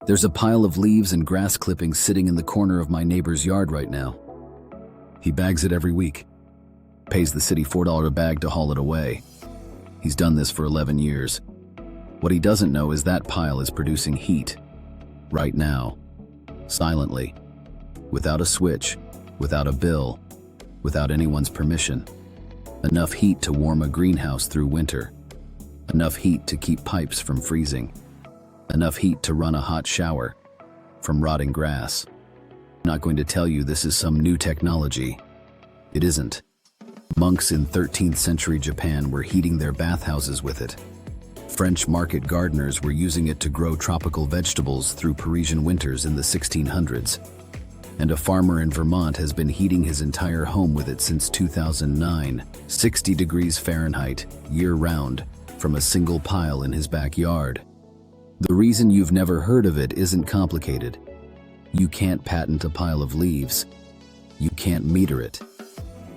There's a pile of leaves and grass clippings sitting in the corner of my neighbor's yard right now. He bags it every week, pays the city $4 a bag to haul it away. He's done this for 11 years. What he doesn't know is that pile is producing heat. Right now. Silently. Without a switch, without a bill, without anyone's permission. Enough heat to warm a greenhouse through winter. Enough heat to keep pipes from freezing. Enough heat to run a hot shower from rotting grass. I'm not going to tell you this is some new technology. It isn't. Monks in 13th century Japan were heating their bathhouses with it. French market gardeners were using it to grow tropical vegetables through Parisian winters in the 1600s. And a farmer in Vermont has been heating his entire home with it since 2009, 60 degrees Fahrenheit, year-round, from a single pile in his backyard. The reason you've never heard of it isn't complicated. You can't patent a pile of leaves. You can't meter it.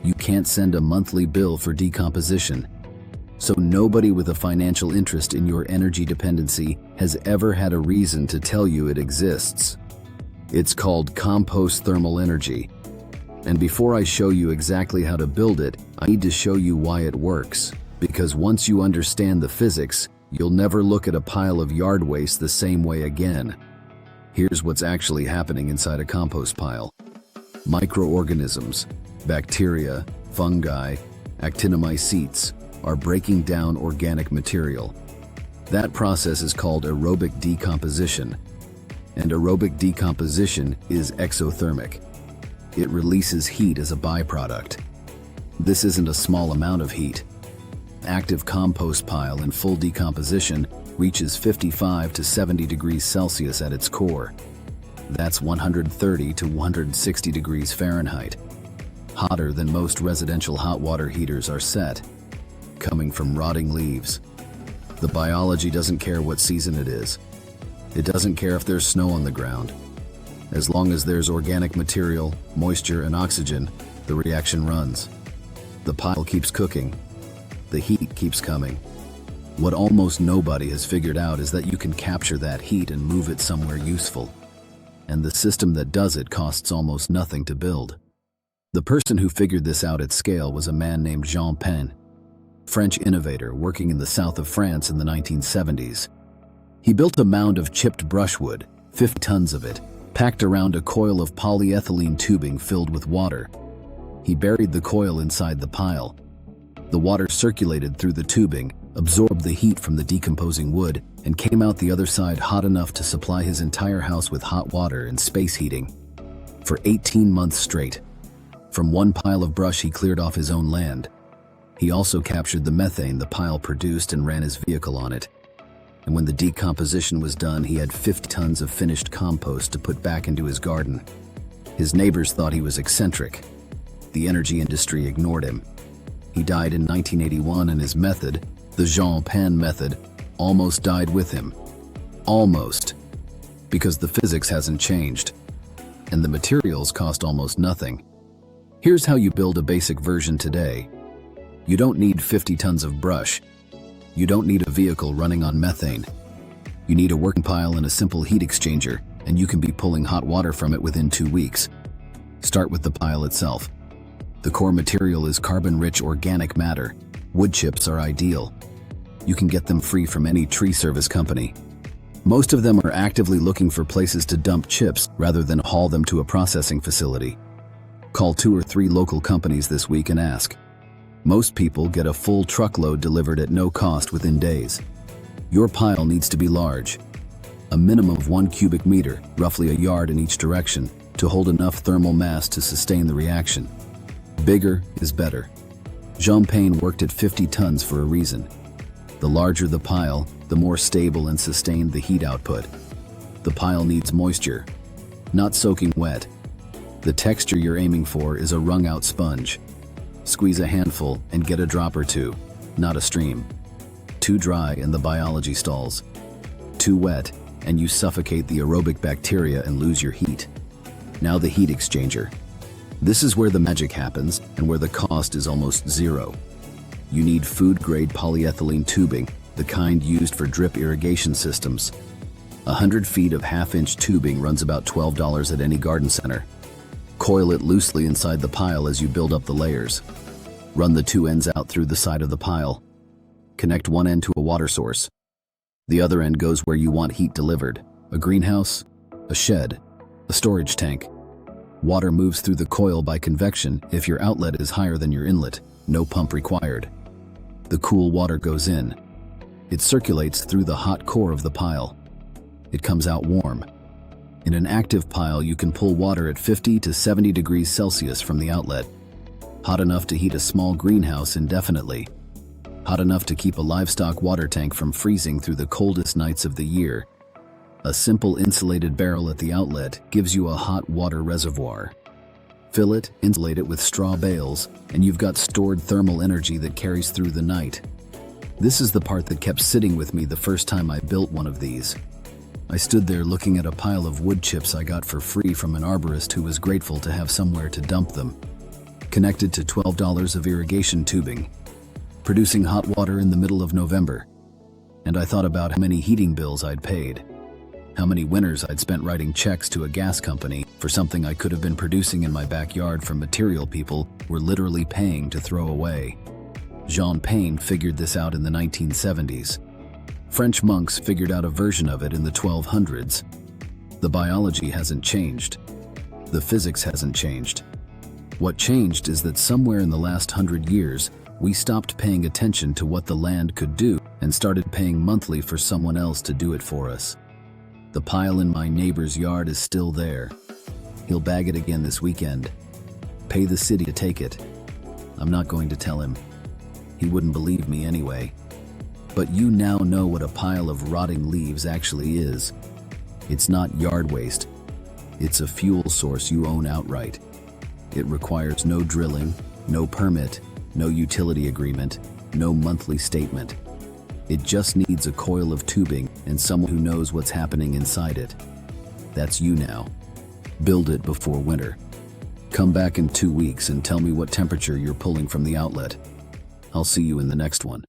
You can't send a monthly bill for decomposition. So nobody with a financial interest in your energy dependency has ever had a reason to tell you it exists. It's called compost thermal energy. And before I show you exactly how to build it, I need to show you why it works. Because once you understand the physics, you'll never look at a pile of yard waste the same way again. Here's what's actually happening inside a compost pile. Microorganisms, bacteria, fungi, actinomycetes, are breaking down organic material. That process is called aerobic decomposition. And aerobic decomposition is exothermic. It releases heat as a byproduct. This isn't a small amount of heat. Active compost pile in full decomposition reaches 55 to 70 degrees Celsius at its core. That's 130 to 160 degrees Fahrenheit. Hotter than most residential hot water heaters are set, coming from rotting leaves. The biology doesn't care what season it is. It doesn't care if there's snow on the ground. As long as there's organic material, moisture, and oxygen, the reaction runs. The pile keeps cooking. The heat keeps coming. What almost nobody has figured out is that you can capture that heat and move it somewhere useful. And the system that does it costs almost nothing to build. The person who figured this out at scale was a man named Jean Pen, French innovator working in the south of France in the 1970s. He built a mound of chipped brushwood, 50 tons of it, packed around a coil of polyethylene tubing filled with water. He buried the coil inside the pile. The water circulated through the tubing, absorbed the heat from the decomposing wood, and came out the other side hot enough to supply his entire house with hot water and space heating. For 18 months straight. From one pile of brush he cleared off his own land. He also captured the methane the pile produced and ran his vehicle on it. And when the decomposition was done, he had 50 tons of finished compost to put back into his garden. His neighbors thought he was eccentric. The energy industry ignored him. He died in 1981, and his method, the Jean Pen method, almost died with him. Almost. Because the physics hasn't changed. And the materials cost almost nothing. Here's how you build a basic version today. You don't need 50 tons of brush. You don't need a vehicle running on methane. You need a working pile and a simple heat exchanger, and you can be pulling hot water from it within 2 weeks. Start with the pile itself. The core material is carbon-rich organic matter. Wood chips are ideal. You can get them free from any tree service company. Most of them are actively looking for places to dump chips rather than haul them to a processing facility. Call 2 or 3 local companies this week and ask. Most people get a full truckload delivered at no cost within days. Your pile needs to be large. A minimum of 1 cubic meter, roughly a yard in each direction, to hold enough thermal mass to sustain the reaction. Bigger is better. Jean Pen worked at 50 tons for a reason. The larger the pile, the more stable and sustained the heat output. The pile needs moisture, not soaking wet. The texture you're aiming for is a wrung-out sponge. Squeeze a handful and get a drop or two, not a stream. Too dry and the biology stalls. Too wet and you suffocate the aerobic bacteria and lose your heat. Now the heat exchanger. This is where the magic happens and where the cost is almost zero. You need food-grade polyethylene tubing, the kind used for drip irrigation systems. 100 feet of half-inch tubing runs about $12 at any garden center. Coil it loosely inside the pile as you build up the layers. Run the two ends out through the side of the pile. Connect one end to a water source. The other end goes where you want heat delivered: a greenhouse, a shed, a storage tank. Water moves through the coil by convection if your outlet is higher than your inlet, no pump required. The cool water goes in. It circulates through the hot core of the pile. It comes out warm. In an active pile, you can pull water at 50 to 70 degrees Celsius from the outlet. Hot enough to heat a small greenhouse indefinitely. Hot enough to keep a livestock water tank from freezing through the coldest nights of the year. A simple insulated barrel at the outlet gives you a hot water reservoir. Fill it, insulate it with straw bales, and you've got stored thermal energy that carries through the night. This is the part that kept sitting with me the first time I built one of these. I stood there looking at a pile of wood chips I got for free from an arborist who was grateful to have somewhere to dump them. Connected to $12 of irrigation tubing. Producing hot water in the middle of November. And I thought about how many heating bills I'd paid. How many winters I'd spent writing checks to a gas company for something I could have been producing in my backyard from material people were literally paying to throw away. Jean Pain figured this out in the 1970s. French monks figured out a version of it in the 1200s. The biology hasn't changed. The physics hasn't changed. What changed is that somewhere in the last 100 years, we stopped paying attention to what the land could do and started paying monthly for someone else to do it for us. The pile in my neighbor's yard is still there. He'll bag it again this weekend. Pay the city to take it. I'm not going to tell him. He wouldn't believe me anyway. But you now know what a pile of rotting leaves actually is. It's not yard waste. It's a fuel source you own outright. It requires no drilling, no permit, no utility agreement, no monthly statement. It just needs a coil of tubing and someone who knows what's happening inside it. That's you now. Build it before winter. Come back in 2 weeks and tell me what temperature you're pulling from the outlet. I'll see you in the next one.